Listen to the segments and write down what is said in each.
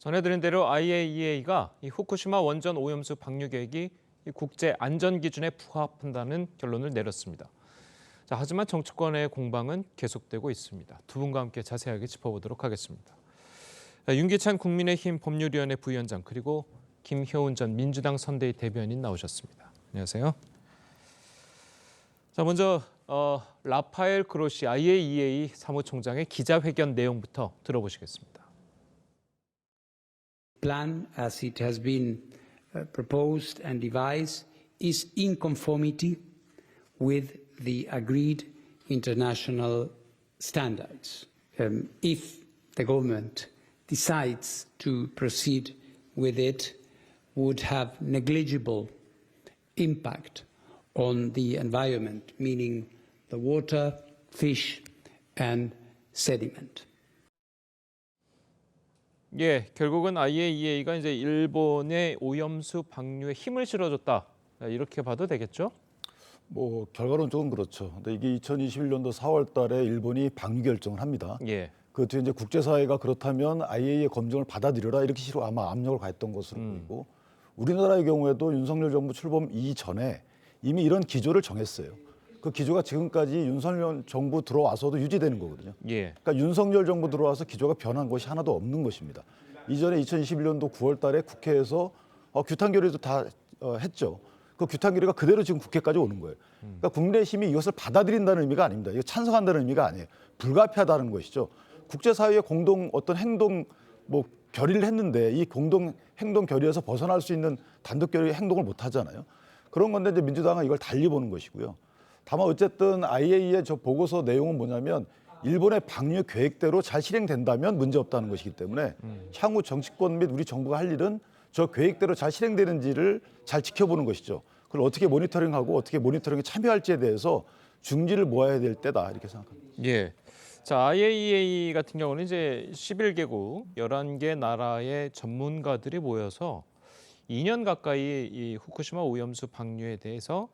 전해드린 대로 IAEA가 이 후쿠시마 원전 오염수 방류 계획이 이 국제 안전 기준에 부합한다는 결론을 내렸습니다. 자, 하지만 정치권의 공방은 계속되고 있습니다. 두 분과 함께 자세하게 짚어보도록 하겠습니다. 자, 윤기찬 국민의힘 법률위원회 부위원장 그리고 김효은 전 민주당 선대위 대변인 나오셨습니다. 안녕하세요. 자, 먼저 라파엘 그로시 IAEA 사무총장의 기자회견 내용부터 들어보시겠습니다. Plan as it has been proposed and devised is in conformity with the agreed international standards. If the government decides to proceed with it, would have negligible impact on the environment, meaning the water, fish, and sediment. 예, 결국은 IAEA가 이제 일본의 오염수 방류에 힘을 실어줬다. 이렇게 봐도 되겠죠? 뭐 결과론적으로 그렇죠. 근데 이게 2021년도 4월달에 일본이 방류 결정을 합니다. 예. 그 뒤에 이제 국제사회가 그렇다면 IAEA 검증을 받아들여라 이렇게 식으로 아마 압력을 가했던 것으로 보이고 우리나라의 경우에도 윤석열 정부 출범 이전에 이미 이런 기조를 정했어요. 그 기조가 지금까지 윤석열 정부 들어와서도 유지되는 거거든요. 예. 그러니까 윤석열 정부 들어와서 기조가 변한 것이 하나도 없는 것입니다. 이전에 2021년도 9월 달에 국회에서 규탄 결의도 다 했죠. 그 규탄 결의가 그대로 지금 국회까지 오는 거예요. 그러니까 국내심이 이것을 받아들인다는 의미가 아닙니다. 이거 찬성한다는 의미가 아니에요. 불가피하다는 것이죠. 국제사회의 공동 어떤 행동 뭐 결의를 했는데 이 공동 행동 결의에서 벗어날 수 있는 단독 결의 행동을 못 하잖아요. 그런 건데 이제 민주당은 이걸 달리 보는 것이고요. 다만 어쨌든 IAEA의 저 보고서 내용은 뭐냐면 일본의 방류 계획대로 잘 실행된다면 문제없다는 것이기 때문에 향후 정치권 및 우리 정부가 할 일은 저 계획대로 잘 실행되는지를 잘 지켜보는 것이죠. 그걸 어떻게 모니터링하고 어떻게 모니터링에 참여할지에 대해서 중지를 모아야 될 때다 이렇게 생각합니다. 예. 자, IAEA 같은 경우는 이제 11개국 11개 나라의 전문가들이 모여서 2년 가까이 이 후쿠시마 오염수 방류에 대해서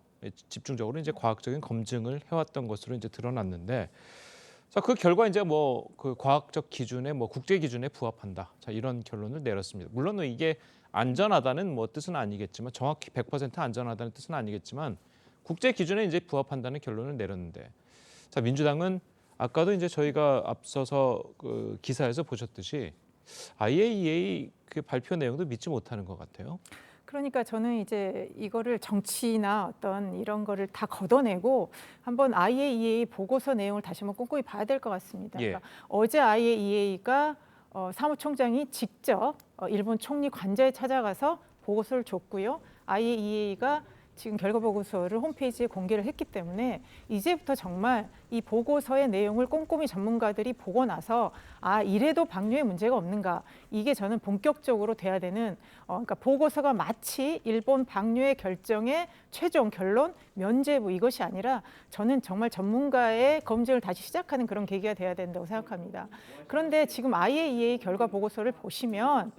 집중적으로 이제 과학적인 검증을 해왔던 것으로 이제 드러났는데, 자, 그 결과 이제 뭐 그 과학적 기준에 뭐 국제 기준에 부합한다. 자, 이런 결론을 내렸습니다. 물론 이게 안전하다는 뭐 뜻은 아니겠지만 정확히 100% 안전하다는 뜻은 아니겠지만 국제 기준에 이제 부합한다는 결론을 내렸는데, 자, 민주당은 아까도 이제 저희가 앞서서 그 기사에서 보셨듯이 IAEA 그 발표 내용도 믿지 못하는 것 같아요. 그러니까 저는 이제 이거를 정치나 어떤 이런 거를 다 걷어내고 한번 IAEA 보고서 내용을 다시 한번 꼼꼼히 봐야 될 것 같습니다. 예. 그러니까 어제 IAEA가 사무총장이 직접 일본 총리 관저에 찾아가서 보고서를 줬고요. IAEA가 지금 결과 보고서를 홈페이지에 공개를 했기 때문에 이제부터 정말 이 보고서의 내용을 꼼꼼히 전문가들이 보고 나서 이래도 방류에 문제가 없는가, 이게 저는 본격적으로 돼야 되는 그러니까 보고서가 마치 일본 방류의 결정의 최종 결론 면죄부 이것이 아니라 저는 정말 전문가의 검증을 다시 시작하는 그런 계기가 돼야 된다고 생각합니다. 그런데 지금 IAEA 결과 보고서를 보시면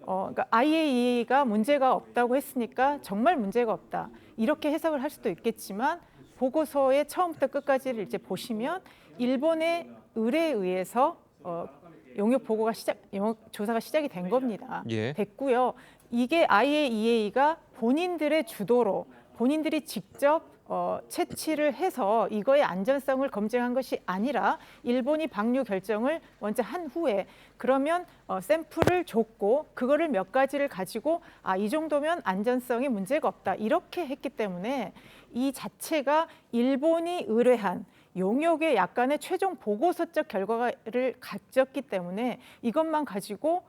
그러니까 IAEA가 문제가 없다고 했으니까 정말 문제가 없다 이렇게 해석을 할 수도 있겠지만 보고서의 처음부터 끝까지를 이제 보시면 일본의 의뢰에 의해서 용역 조사가 시작이 된 겁니다. 예. 됐고요. 이게 IAEA가 본인들의 주도로 본인들이 직접 채취를 해서 이거의 안전성을 검증한 것이 아니라 일본이 방류 결정을 먼저 한 후에 그러면 샘플을 줬고 그거를 몇 가지를 가지고 이 정도면 안전성에 문제가 없다 이렇게 했기 때문에 이 자체가 일본이 의뢰한 용역의 약간의 최종 보고서적 결과를 가졌기 때문에 이것만 가지고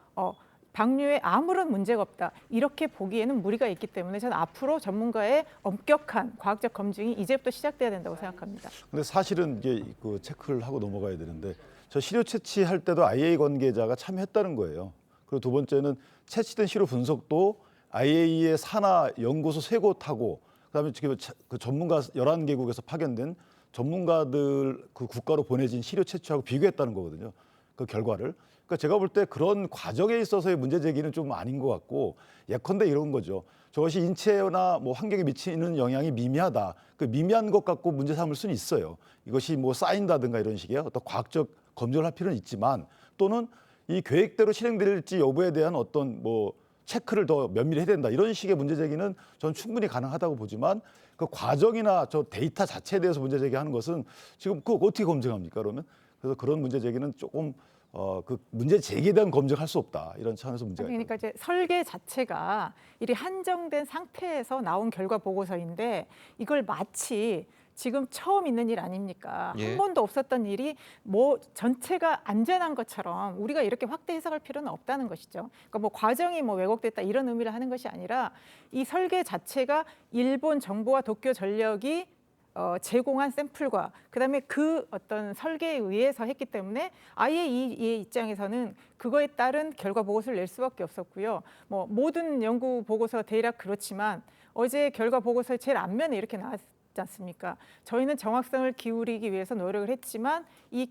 방류에 아무런 문제가 없다 이렇게 보기에는 무리가 있기 때문에 저는 앞으로 전문가의 엄격한 과학적 검증이 이제부터 시작돼야 된다고 생각합니다. 근데 사실은 이게 그 체크를 하고 넘어가야 되는데 저 시료 채취할 때도 IAEA 관계자가 참여했다는 거예요. 그리고 두 번째는 채취된 시료 분석도 IAEA 산하 연구소 3곳하고 그다음에 지금 그 전문가 11개국에서 파견된 전문가들 그 국가로 보내진 시료 채취하고 비교했다는 거거든요. 그 결과를. 그러니까 제가 볼 때 그런 과정에 있어서의 문제 제기는 좀 아닌 것 같고 예컨대 이런 거죠. 저것이 인체나 뭐 환경에 미치는 영향이 미미하다. 그 미미한 것 갖고 문제 삼을 수는 있어요. 이것이 뭐 쌓인다든가 이런 식의 어떤 과학적 검증을 할 필요는 있지만 또는 이 계획대로 실행될지 여부에 대한 어떤 뭐 체크를 더 면밀히 해야 된다. 이런 식의 문제 제기는 저는 충분히 가능하다고 보지만 그 과정이나 저 데이터 자체에 대해서 문제 제기하는 것은 지금 그거 어떻게 검증합니까? 그러면 그래서 그런 문제 제기는 조금 그 문제 제기에 대한 검증할 수 없다. 이런 차원에서 문제가 있다. 그러니까 이제 설계 자체가 이리 한정된 상태에서 나온 결과 보고서인데 이걸 마치 지금 처음 있는 일 아닙니까? 예. 한 번도 없었던 일이 뭐 전체가 안전한 것처럼 우리가 이렇게 확대 해석할 필요는 없다는 것이죠. 그러니까 뭐 과정이 뭐 왜곡됐다 이런 의미를 하는 것이 아니라 이 설계 자체가 일본 정부와 도쿄 전력이 제공한 샘플과 그다음에 그 어떤 설계에 의해서 했기 때문에 IAEA의 입장에서는 그거에 따른 결과 보고서를 낼 수밖에 없었고요. 뭐 모든 연구 보고서 대략 그렇지만 어제 결과 보고서의 제일 앞면에 이렇게 나왔지 않습니까? 저희는 정확성을 기울이기 위해서 노력을 했지만 이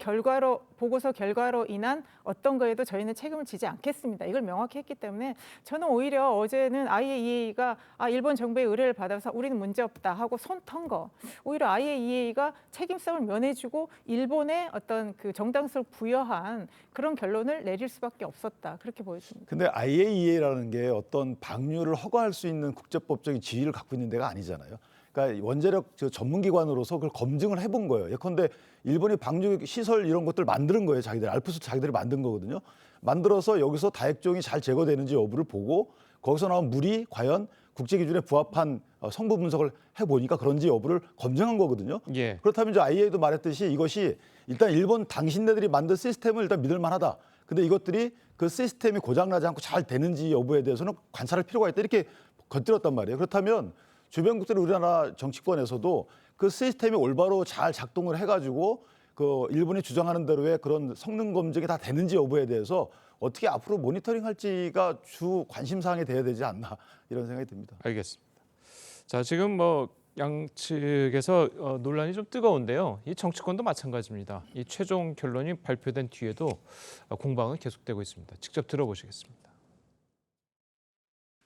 보고서 결과로 인한 어떤 거에도 저희는 책임을 지지 않겠습니다. 이걸 명확히 했기 때문에 저는 오히려 어제는 IAEA가 일본 정부의 의뢰를 받아서 우리는 문제 없다 하고 손 턴 거, 오히려 IAEA가 책임성을 면해주고 일본의 어떤 그 정당성을 부여한 그런 결론을 내릴 수밖에 없었다. 그렇게 보여집니다. 근데 IAEA라는 게 어떤 방류를 허가할 수 있는 국제법적인 지위를 갖고 있는 데가 아니잖아요. 그러니까 원자력 전문기관으로서 그걸 검증을 해본 거예요. 예컨대 일본이 방류 시설 이런 것들 만드는 거예요. 알프스 자기들이 만든 거거든요. 만들어서 여기서 다액종이 잘 제거되는지 여부를 보고 거기서 나온 물이 과연 국제 기준에 부합한 성분 분석을 해보니까 그런지 여부를 검증한 거거든요. 예. 그렇다면 이제 IAEA도 말했듯이 이것이 일단 일본 당신네들이 만든 시스템을 일단 믿을 만하다. 근데 이것들이 그 시스템이 고장나지 않고 잘 되는지 여부에 대해서는 관찰할 필요가 있다. 이렇게 건드렸단 말이에요. 그렇다면 주변국들 우리나라 정치권에서도 그 시스템이 올바로 잘 작동을 해가지고 그 일본이 주장하는 대로의 그런 성능 검증이 다 되는지 여부에 대해서 어떻게 앞으로 모니터링할지가 주 관심사항이 돼야 되지 않나 이런 생각이 듭니다. 알겠습니다. 자, 지금 뭐 양측에서 논란이 좀 뜨거운데요. 이 정치권도 마찬가지입니다. 이 최종 결론이 발표된 뒤에도 공방은 계속되고 있습니다. 직접 들어보시겠습니다.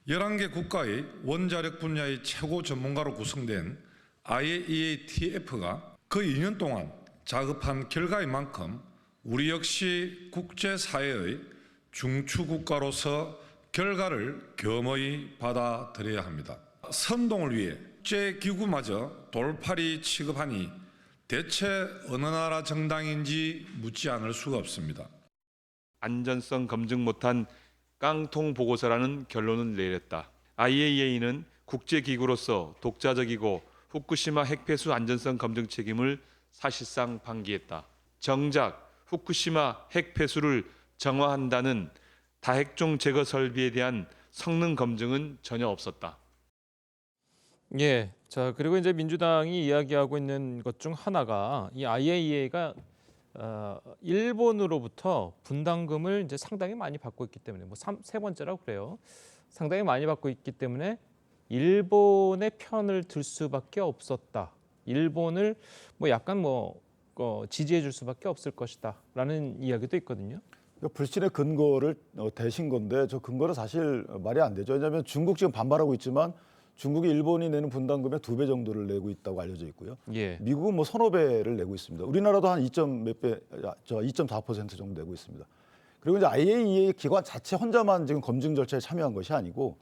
11개 국가의 원자력 분야의 최고 전문가로 구성된 IAEA-TF가 거의 2년 동안 작업한 결과인 만큼 우리 역시 국제사회의 중추국가로서 결과를 겸허히 받아들여야 합니다. 선동을 위해 국제기구마저 돌팔이 취급하니 대체 어느 나라 정당인지 묻지 않을 수가 없습니다. 안전성 검증 못한 깡통 보고서라는 결론을 내렸다. IAEA는 국제기구로서 독자적이고 후쿠시마 핵폐수 안전성 검증 책임을 사실상 방기했다. 정작 후쿠시마 핵폐수를 정화한다는 다핵종 제거 설비에 대한 성능 검증은 전혀 없었다. 예. 자, 그리고 이제 민주당이 이야기하고 있는 것 중 하나가 이 IAEA가 일본으로부터 분담금을 이제 상당히 많이 받고 있기 때문에 세 번째라고 그래요. 상당히 많이 받고 있기 때문에 일본의 편을 들 수밖에 없었다. 일본을 약간 지지해 줄 수밖에 없을 것이다라는 이야기도 있거든요. 불신의 근거를 대신 건데 저 근거는 사실 말이 안 되죠. 왜냐하면 중국 지금 반발하고 있지만 중국이 일본이 내는 분담금의 2배 정도를 내고 있다고 알려져 있고요. 예. 미국은 서너 배를 내고 있습니다. 우리나라도 한 2.4% 정도 내고 있습니다. 그리고 이제 IAEA 기관 자체 혼자만 지금 검증 절차에 참여한 것이 아니고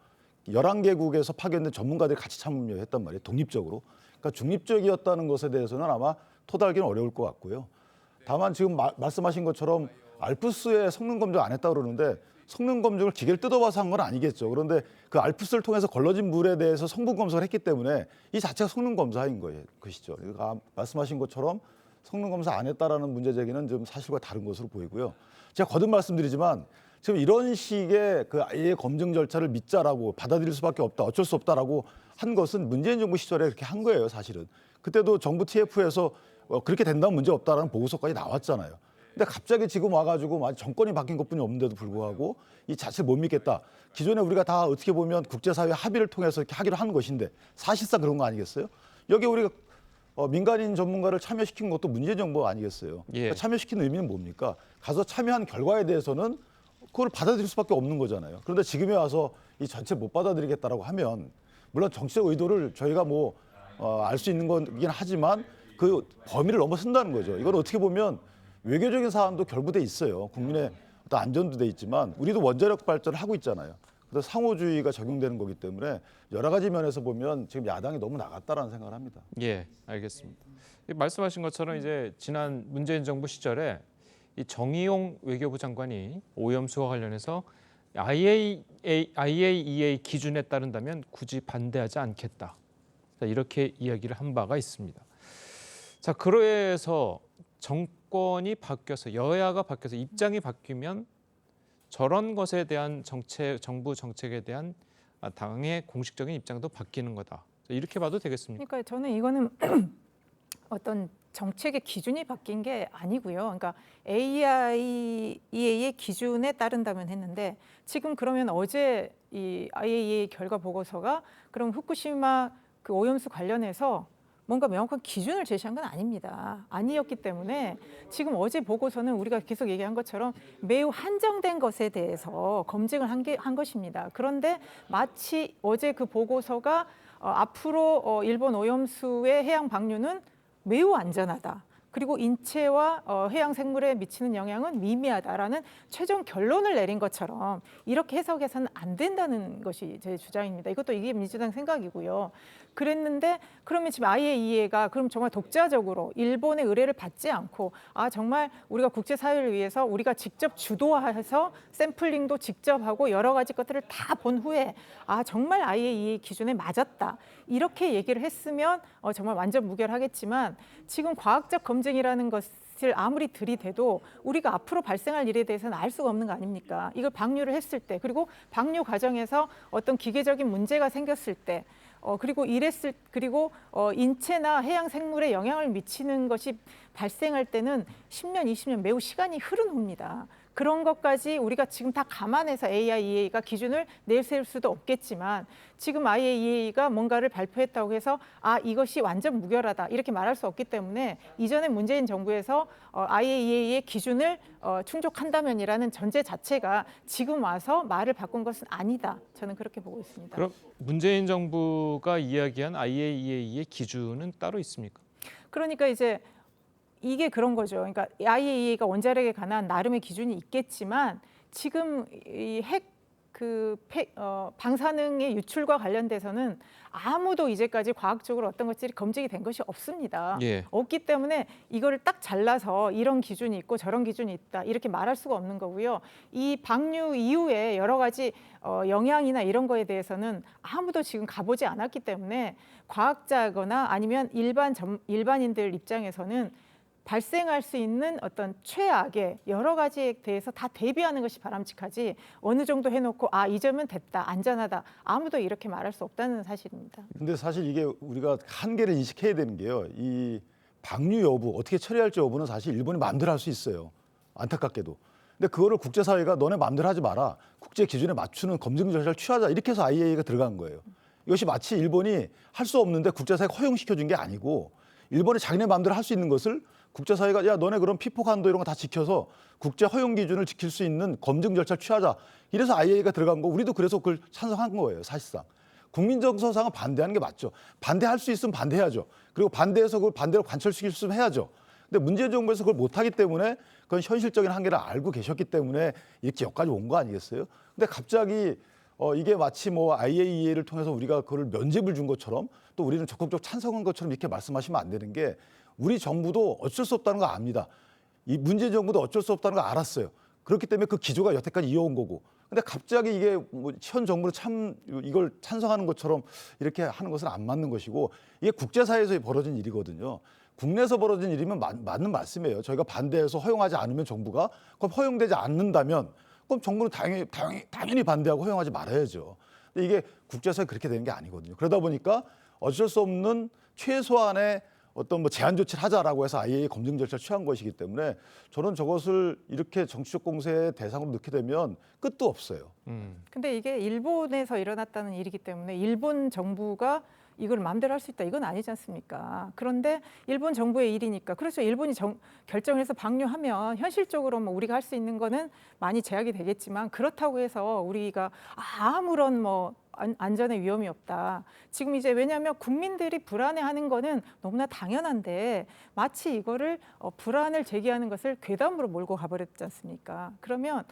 11개국에서 파견된 전문가들이 같이 참여했단 말이에요. 독립적으로. 그러니까 중립적이었다는 것에 대해서는 아마 토달기는 어려울 것 같고요. 다만 지금 말씀하신 것처럼 알프스의 성능 검증 안 했다고 그러는데 성능 검증을 기계를 뜯어봐서 한 건 아니겠죠. 그런데 그 알프스를 통해서 걸러진 물에 대해서 성분 검사를 했기 때문에 이 자체가 성능 검사인 것이죠. 그러니까 말씀하신 것처럼 성능 검사 안 했다라는 문제 제기는 좀 사실과 다른 것으로 보이고요. 제가 거듭 말씀드리지만 지금 이런 식의 그 아예 검증 절차를 믿자라고 받아들일 수밖에 없다, 어쩔 수 없다라고 한 것은 문재인 정부 시절에 그렇게 한 거예요, 사실은. 그때도 정부 TF에서 그렇게 된다면 문제 없다라는 보고서까지 나왔잖아요. 근데 갑자기 지금 와가지고 정권이 바뀐 것뿐이 없는데도 불구하고 이 자체를 못 믿겠다. 기존에 우리가 다 어떻게 보면 국제사회 합의를 통해서 이렇게 하기로 한 것인데 사실상 그런 거 아니겠어요? 여기 우리가 민간인 전문가를 참여시킨 것도 문재인 정부 아니겠어요? 예. 그러니까 참여시킨 의미는 뭡니까? 가서 참여한 결과에 대해서는 그걸 받아들일 수밖에 없는 거잖아요. 그런데 지금에 와서 이 전체 못 받아들이겠다라고 하면 물론 정치적 의도를 저희가 알 수 있는 거긴 하지만 그 범위를 넘어선다는 거죠. 이걸 어떻게 보면 외교적인 사안도 결부돼 있어요. 국민의 또 안전도 돼 있지만 우리도 원자력 발전을 하고 있잖아요. 그래서 상호주의가 적용되는 거기 때문에 여러 가지 면에서 보면 지금 야당이 너무 나갔다라는 생각을 합니다. 예, 알겠습니다. 말씀하신 것처럼 이제 지난 문재인 정부 시절에 이 정의용 외교부 장관이 오염수와 관련해서 IAEA 기준에 따른다면 굳이 반대하지 않겠다. 자, 이렇게 이야기를 한 바가 있습니다. 자, 그래서 정권이 바뀌어서 여야가 바뀌어서 입장이 바뀌면 저런 것에 대한 정부 정책에 대한 당의 공식적인 입장도 바뀌는 거다. 자, 이렇게 봐도 되겠습니까? 그러니까 저는 이거는 어떤 정책의 기준이 바뀐 게 아니고요. 그러니까 IAEA의 기준에 따른다면 했는데 지금 그러면 어제 이 IAEA 결과 보고서가 그럼 후쿠시마 그 오염수 관련해서 뭔가 명확한 기준을 제시한 건 아닙니다. 아니었기 때문에 지금 어제 보고서는 우리가 계속 얘기한 것처럼 매우 한정된 것에 대해서 검증을 한 것입니다. 그런데 마치 어제 그 보고서가 앞으로 일본 오염수의 해양 방류는 매우 안전하다. 그리고 인체와 해양 생물에 미치는 영향은 미미하다라는 최종 결론을 내린 것처럼 이렇게 해석해서는 안 된다는 것이 제 주장입니다. 이것도 이게 민주당 생각이고요. 그랬는데 그러면 지금 IAEA가 그럼 정말 독자적으로 일본의 의뢰를 받지 않고 정말 우리가 국제사회를 위해서 우리가 직접 주도해서 샘플링도 직접 하고 여러 가지 것들을 다 본 후에 정말 IAEA 기준에 맞았다. 이렇게 얘기를 했으면 정말 완전 무결하겠지만 지금 과학적 검증이라는 것을 아무리 들이대도 우리가 앞으로 발생할 일에 대해서는 알 수가 없는 거 아닙니까? 이걸 방류를 했을 때 그리고 방류 과정에서 어떤 기계적인 문제가 생겼을 때 그리고 인체나 해양 생물에 영향을 미치는 것이 발생할 때는 10년, 20년 매우 시간이 흐른 후입니다. 그런 것까지 우리가 지금 다 감안해서 IAEA가 기준을 내세울 수도 없겠지만 지금 IAEA가 뭔가를 발표했다고 해서 이것이 완전 무결하다 이렇게 말할 수 없기 때문에 이전에 문재인 정부에서 IAEA의 기준을 충족한다면이라는 전제 자체가 지금 와서 말을 바꾼 것은 아니다. 저는 그렇게 보고 있습니다. 그럼 문재인 정부가 이야기한 IAEA의 기준은 따로 있습니까? 그러니까 이제 이게 그런 거죠. 그러니까 IAEA가 원자력에 관한 나름의 기준이 있겠지만 지금 이 방사능의 유출과 관련돼서는 아무도 이제까지 과학적으로 어떤 것들이 검증이 된 것이 없습니다. 예. 없기 때문에 이거를 딱 잘라서 이런 기준이 있고 저런 기준이 있다 이렇게 말할 수가 없는 거고요. 이 방류 이후에 여러 가지 영향이나 이런 거에 대해서는 아무도 지금 가보지 않았기 때문에 과학자거나 아니면 일반인들 입장에서는 발생할 수 있는 어떤 최악의 여러 가지에 대해서 다 대비하는 것이 바람직하지 어느 정도 해놓고 이 점은 됐다, 안전하다 아무도 이렇게 말할 수 없다는 사실입니다. 근데 사실 이게 우리가 한계를 인식해야 되는 게요. 이 방류 여부, 어떻게 처리할지 여부는 사실 일본이 마음대로 할 수 있어요. 안타깝게도. 근데 그거를 국제사회가 너네 마음대로 하지 마라. 국제 기준에 맞추는 검증 절차를 취하자. 이렇게 해서 IAEA가 들어간 거예요. 이것이 마치 일본이 할 수 없는데 국제사회가 허용시켜준 게 아니고 일본이 자기네 마음대로 할 수 있는 것을 국제사회가 너네 그럼 피폭 한도 이런 거 다 지켜서 국제 허용 기준을 지킬 수 있는 검증 절차를 취하자. 이래서 IAEA가 들어간 거 우리도 그래서 그걸 찬성한 거예요. 사실상. 국민 정서상은 반대하는 게 맞죠. 반대할 수 있으면 반대해야죠. 그리고 반대해서 그걸 반대로 관철시킬 수 있으면 해야죠. 근데 문재인 정부에서 그걸 못하기 때문에 그건 현실적인 한계를 알고 계셨기 때문에 이렇게 여기까지 온 거 아니겠어요? 근데 갑자기 이게 마치 IAEA를 통해서 우리가 그걸 면죄부를 준 것처럼 또 우리는 적극적으로 찬성한 것처럼 이렇게 말씀하시면 안 되는 게 우리 정부도 어쩔 수 없다는 거 압니다. 이 문재인 정부도 어쩔 수 없다는 거 알았어요. 그렇기 때문에 그 기조가 여태까지 이어온 거고. 근데 갑자기 이게 현 정부를 이걸 찬성하는 것처럼 이렇게 하는 것은 안 맞는 것이고 이게 국제사회에서 벌어진 일이거든요. 국내에서 벌어진 일이면 맞는 말씀이에요. 저희가 반대해서 허용하지 않으면 정부가 그럼 허용되지 않는다면 그럼 정부는 당연히 반대하고 허용하지 말아야죠. 근데 이게 국제사회 그렇게 되는 게 아니거든요. 그러다 보니까 어쩔 수 없는 최소한의 어떤 제한 조치를 하자라고 해서 IAEA 검증 절차를 취한 것이기 때문에 저는 저것을 이렇게 정치적 공세의 대상으로 넣게 되면 끝도 없어요. 근데 이게 일본에서 일어났다는 일이기 때문에 일본 정부가 이걸 마음대로 할 수 있다 이건 아니지 않습니까? 그런데 일본 정부의 일이니까 그래서 일본이 결정을 해서 방류하면 현실적으로 뭐 우리가 할 수 있는 거는 많이 제약이 되겠지만 그렇다고 해서 우리가 아무런 뭐 안전에 위험이 없다. 지금 이제 왜냐하면 국민들이 불안해하는 거는 너무나 당연한데 마치 이거를 불안을 제기하는 것을 괴담으로 몰고 가버렸지 않습니까? 그러면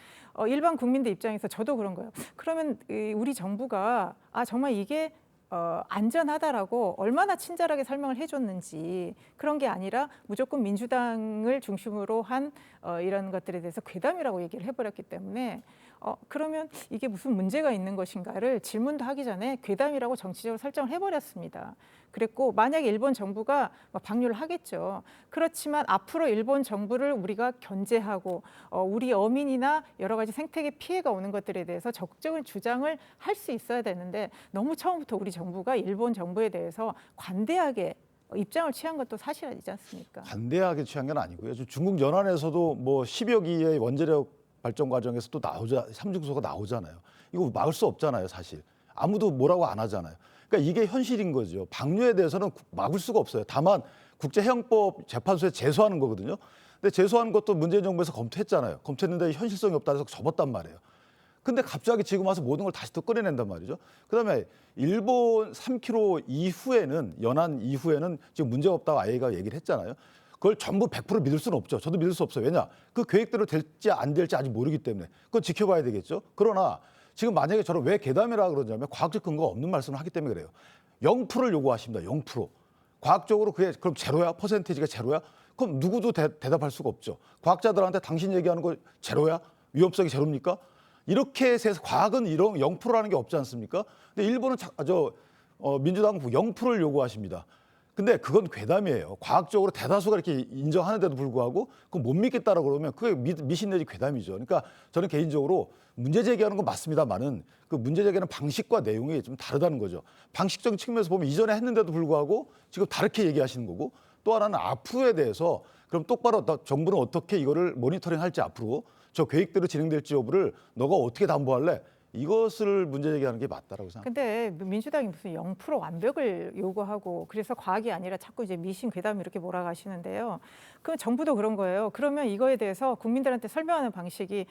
일반 국민들 입장에서 저도 그런 거예요. 그러면 우리 정부가 정말 이게 안전하다라고 얼마나 친절하게 설명을 해줬는지 그런 게 아니라 무조건 민주당을 중심으로 한 이런 것들에 대해서 괴담이라고 얘기를 해버렸기 때문에 그러면 이게 무슨 문제가 있는 것인가를 질문도 하기 전에 괴담이라고 정치적으로 설정을 해버렸습니다. 그랬고 만약에 일본 정부가 방류를 하겠죠. 그렇지만 앞으로 일본 정부를 우리가 견제하고 우리 어민이나 여러 가지 생태계 피해가 오는 것들에 대해서 적극적인 주장을 할 수 있어야 되는데 너무 처음부터 우리 정부가 일본 정부에 대해서 관대하게 입장을 취한 것도 사실 아니지 않습니까? 관대하게 취한 건 아니고요. 지금 중국 연안에서도 뭐 10여 기의 원자력 발전 과정에서 또 삼중수소가 나오잖아요. 이거 막을 수 없잖아요, 사실. 아무도 뭐라고 안 하잖아요. 그러니까 이게 현실인 거죠. 방류에 대해서는 막을 수가 없어요. 다만 국제해양법 재판소에 제소하는 거거든요. 근데 제소하는 것도 문재인 정부에서 검토했잖아요. 검토했는데 현실성이 없다 해서 접었단 말이에요. 근데 갑자기 지금 와서 모든 걸 다시 또 꺼내낸단 말이죠. 그다음에 일본 3km 이후에는 연안 이후에는 지금 문제가 없다고 IAEA가 얘기를 했잖아요. 그걸 전부 100% 믿을 수는 없죠. 저도 믿을 수 없어요. 왜냐? 그 계획대로 될지 안 될지 아직 모르기 때문에 그건 지켜봐야 되겠죠. 그러나 지금 만약에 저를 왜 괴담이라 그러냐면 과학적 근거가 없는 말씀을 하기 때문에 그래요. 0%를 요구하십니다. 0%. 과학적으로 그게 그럼 제로야? 퍼센테이지가 제로야? 그럼 누구도 대답할 수가 없죠. 과학자들한테 당신 얘기하는 거 제로야? 위험성이 제로입니까? 이렇게 해서 과학은 이런 0%라는 게 없지 않습니까? 근데 일본은 민주당 0%를 요구하십니다. 근데 그건 괴담이에요. 과학적으로 대다수가 이렇게 인정하는데도 불구하고 그거 못 믿겠다라고 그러면 그게 미신 내지 괴담이죠. 그러니까 저는 개인적으로 문제 제기하는 건 맞습니다만은 그 문제 제기하는 방식과 내용이 좀 다르다는 거죠. 방식적인 측면에서 보면 이전에 했는데도 불구하고 지금 다르게 얘기하시는 거고 또 하나는 앞으로에 대해서 그럼 똑바로 정부는 어떻게 이거를 모니터링할지 앞으로 저 계획대로 진행될지 여부를 너가 어떻게 담보할래? 이것을 문제 제기하는 게 맞다라고 생각합니다. 근데 민주당이 무슨 0% 완벽을 요구하고 그래서 과학이 아니라 자꾸 이제 미신 괴담 이렇게 몰아가시는데요. 그 정부도 그런 거예요. 그러면 이거에 대해서 국민들한테 설명하는 방식이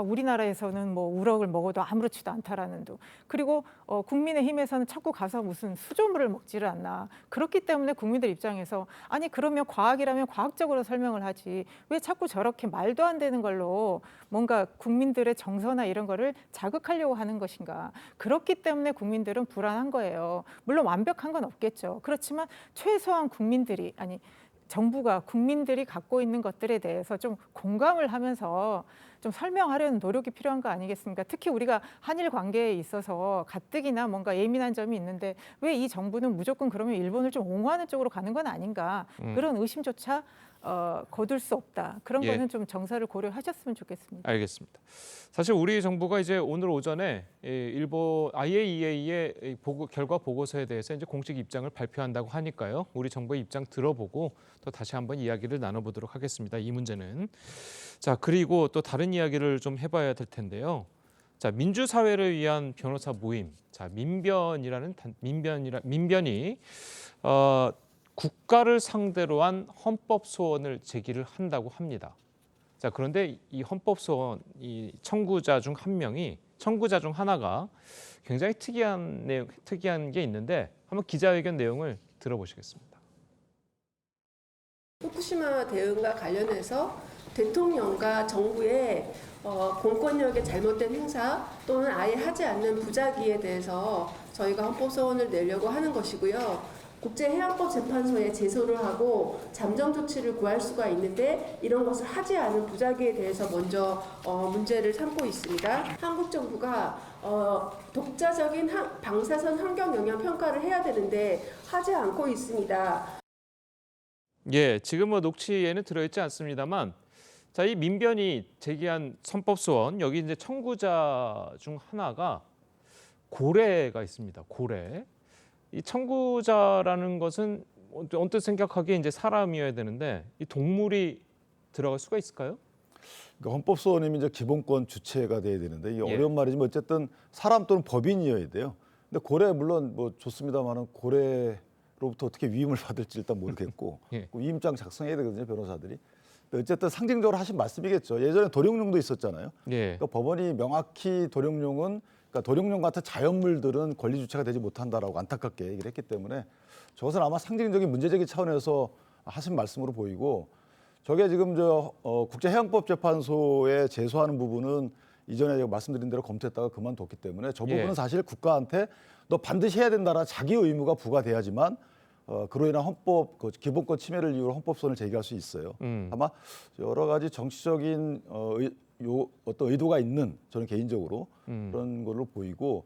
우리나라에서는 뭐 우럭을 먹어도 아무렇지도 않다라는 둥. 그리고 국민의힘에서는 자꾸 가서 무슨 수조물을 먹지를 않나. 그렇기 때문에 국민들 입장에서 아니 그러면 과학이라면 과학적으로 설명을 하지 왜 자꾸 저렇게 말도 안 되는 걸로 뭔가 국민들의 정서나 이런 거를 자극하려고 하는 것인가. 그렇기 때문에 국민들은 불안한 거예요. 물론 완벽한 건 없겠죠. 그렇지만 최소한 정부가 국민들이 갖고 있는 것들에 대해서 좀 공감을 하면서 좀 설명하려는 노력이 필요한 거 아니겠습니까? 특히 우리가 한일 관계에 있어서 가뜩이나 뭔가 예민한 점이 있는데 왜 이 정부는 무조건 그러면 일본을 좀 옹호하는 쪽으로 가는 건 아닌가 그런 의심조차 거둘 수 없다. 그런 예. 거는 좀 정서를 고려하셨으면 좋겠습니다. 알겠습니다. 사실 우리 정부가 이제 오늘 오전에 일본 IAEA의 결과 보고서에 대해서 이제 공식 입장을 발표한다고 하니까요. 우리 정부의 입장 들어보고 또 다시 한번 이야기를 나눠보도록 하겠습니다. 이 문제는. 자, 그리고 또 다른 이야기를 좀 해봐야 될 텐데요. 자, 민주사회를 위한 변호사 모임. 자, 민변이 국가를 상대로 한 헌법 소원을 제기를 한다고 합니다. 자, 그런데 이 헌법 소원 이 청구자 중 하나가 굉장히 특이한 게 있는데 한번 기자회견 내용을 들어보시겠습니다. 후쿠시마 대응과 관련해서 대통령과 정부의 공권력의 잘못된 행사 또는 아예 하지 않는 부작위에 대해서 저희가 헌법 소원을 내려고 하는 것이고요. 국제해양법 재판소에 제소를 하고 잠정 조치를 구할 수가 있는데 이런 것을 하지 않은 부작위에 대해서 먼저 문제를 삼고 있습니다. 한국 정부가 독자적인 방사선 환경 영향 평가를 해야 되는데 하지 않고 있습니다. 예, 지금 녹취에는 들어있지 않습니다만, 자, 이 민변이 제기한 헌법 소원 여기 이제 청구자 중 하나가 고래가 있습니다. 고래. 이 청구자라는 것은 언뜻 생각하기에 이제 사람이어야 되는데 이 동물이 들어갈 수가 있을까요? 그러니까 헌법 소원이면 이제 기본권 주체가 돼야 되는데 이게 예. 어려운 말이지만 어쨌든 사람 또는 법인이어야 돼요. 근데 고래 물론 뭐 좋습니다만은 고래로부터 어떻게 위임을 받을지 일단 모르겠고 예. 위임장 작성해야 되거든요, 변호사들이. 근데 어쨌든 상징적으로 하신 말씀이겠죠. 예전에 도룡뇽도 있었잖아요. 예. 그러니까 법원이 명확히 도룡뇽은 그러니까 도룡뇽 같은 자연물들은 권리 주체가 되지 못한다라고 안타깝게 얘기를 했기 때문에 저것은 아마 상징적인 문제제기 차원에서 하신 말씀으로 보이고 저게 지금 국제해양법재판소에 제소하는 부분은 이전에 제가 말씀드린 대로 검토했다가 그만뒀기 때문에 저 부분은 예. 사실 국가한테 너 반드시 해야 된다라는 자기 의무가 부과돼야지만 그로 인한 헌법 기본권 침해를 이유로 헌법소원을 제기할 수 있어요. 아마 여러 가지 정치적인 어떤 의도가 있는 저는 개인적으로 그런 걸로 보이고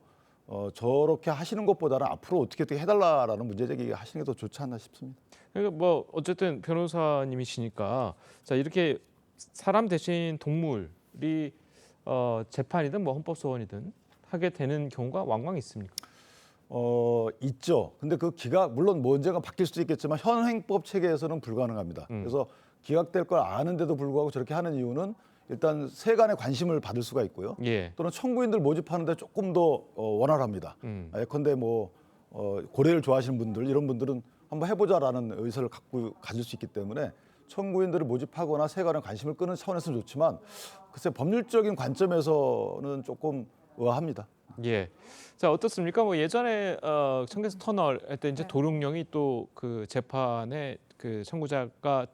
저렇게 하시는 것보다는 앞으로 어떻게 해달라라는 문제 제기 하시는 게 더 좋지 않나 싶습니다. 그러니까 뭐 어쨌든 변호사님이시니까 자 이렇게 사람 대신 동물이 재판이든 뭐 헌법소원이든 하게 되는 경우가 왕왕 있습니까? 있죠. 근데 그 기각 물론 뭐 언젠가 바뀔 수도 있겠지만 현행법 체계에서는 불가능합니다. 그래서 기각될 걸 아는데도 불구하고 저렇게 하는 이유는 일단 세간의 관심을 받을 수가 있고요. 예. 또는 청구인들 모집하는데 조금 더 원활합니다. 예컨대 뭐 고래를 좋아하시는 분들 이런 분들은 한번 해보자라는 의사를 가질 수 있기 때문에 청구인들을 모집하거나 세간의 관심을 끄는 차원에서는 좋지만 글쎄 법률적인 관점에서는 조금 의아합니다. 예. 자 어떻습니까? 뭐 예전에 청계천 터널 할 때 이제 도룡뇽이 또 그 재판에 그 청구자가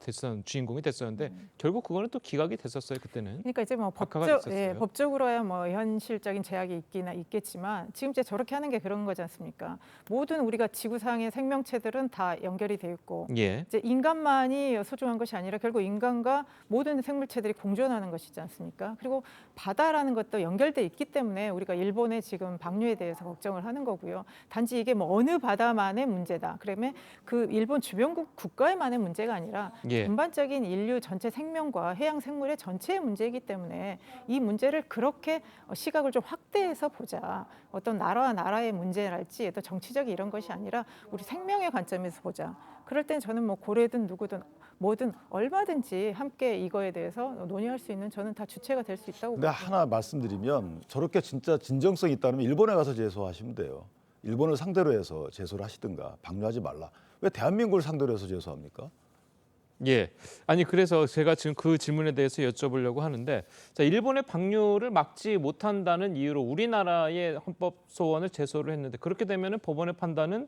주인공이 됐었는데 결국 그거는 또 기각이 됐었어요 그때는. 그러니까 이제 뭐 박하가 있었어요. 법적으로야 뭐 현실적인 제약이 있겠지만 지금 이제 저렇게 하는 게 그런 거지 않습니까? 모든 우리가 지구상의 생명체들은 다 연결이 돼 있고 예. 이제 인간만이 소중한 것이 아니라 결국 인간과 모든 생물체들이 공존하는 것이지 않습니까? 그리고 바다라는 것도 연결돼 있기 때문에 우리가 일본의 지금 방류에 대해서 걱정을 하는 거고요. 단지 이게 뭐 어느 바다만의 문제다. 그러면 그 일본 주변국 국가에만의 문제가 아니라 예. 전반적인 인류 전체 생명과 해양 생물의 전체의 문제이기 때문에 이 문제를 그렇게 시각을 좀 확대해서 보자. 어떤 나라와 나라의 문제랄지 또 정치적인 이런 것이 아니라 우리 생명의 관점에서 보자. 그럴 땐 저는 뭐 고래든 누구든 뭐든 얼마든지 함께 이거에 대해서 논의할 수 있는 저는 다 주체가 될 수 있다고 근데 봅니다. 하나 말씀드리면 저렇게 진짜 진정성이 있다면 일본에 가서 제소하시면 돼요. 일본을 상대로 해서 제소를 하시든가 방류하지 말라. 왜 대한민국을 상대로 해서 제소합니까? 예. 아니 그래서 제가 지금 그 질문에 대해서 여쭤보려고 하는데 자 일본의 방류를 막지 못한다는 이유로 우리나라의 헌법 소원을 제소를 했는데 그렇게 되면은 법원의 판단은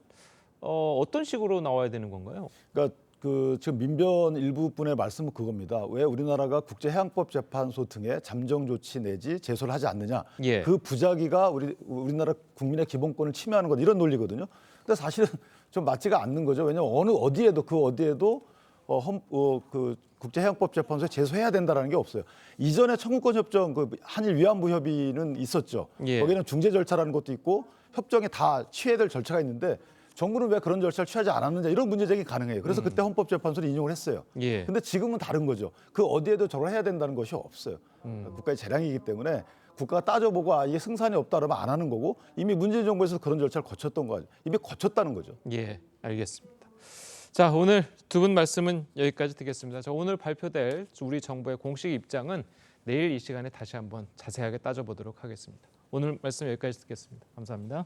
어떤 식으로 나와야 되는 건가요? 그러니까 그 지금 민변 일부 분의 말씀은 그겁니다. 왜 우리나라가 국제해양법재판소 등의 잠정 조치 내지 제소를 하지 않느냐? 예. 그 부작위가 우리나라 국민의 기본권을 침해하는 것 이런 논리거든요. 근데 사실은 좀 맞지가 않는 거죠. 왜냐하면 어디에도 그 국제해양법재판소에 제소해야 된다라는 게 없어요. 이전에 청구권협정 그 한일 위안부 협의는 있었죠. 예. 거기는 중재 절차라는 것도 있고 협정에 다 취해야 될 절차가 있는데 정부는 왜 그런 절차를 취하지 않았느냐 이런 문제 제기 가능해요. 그래서 그때 헌법재판소를 인용을 했어요. 예. 근데 지금은 다른 거죠. 그 어디에도 저걸 해야 된다는 것이 없어요. 국가의 재량이기 때문에 국가가 따져보고 이게 승산이 없다 그러면 안 하는 거고 이미 문재인 정부에서 그런 절차를 거쳤던 거죠. 이미 거쳤다는 거죠. 예, 알겠습니다. 자, 오늘 두 분 말씀은 여기까지 듣겠습니다. 자, 오늘 발표될 우리 정부의 공식 입장은 내일 이 시간에 다시 한번 자세하게 따져보도록 하겠습니다. 오늘 말씀 여기까지 듣겠습니다. 감사합니다.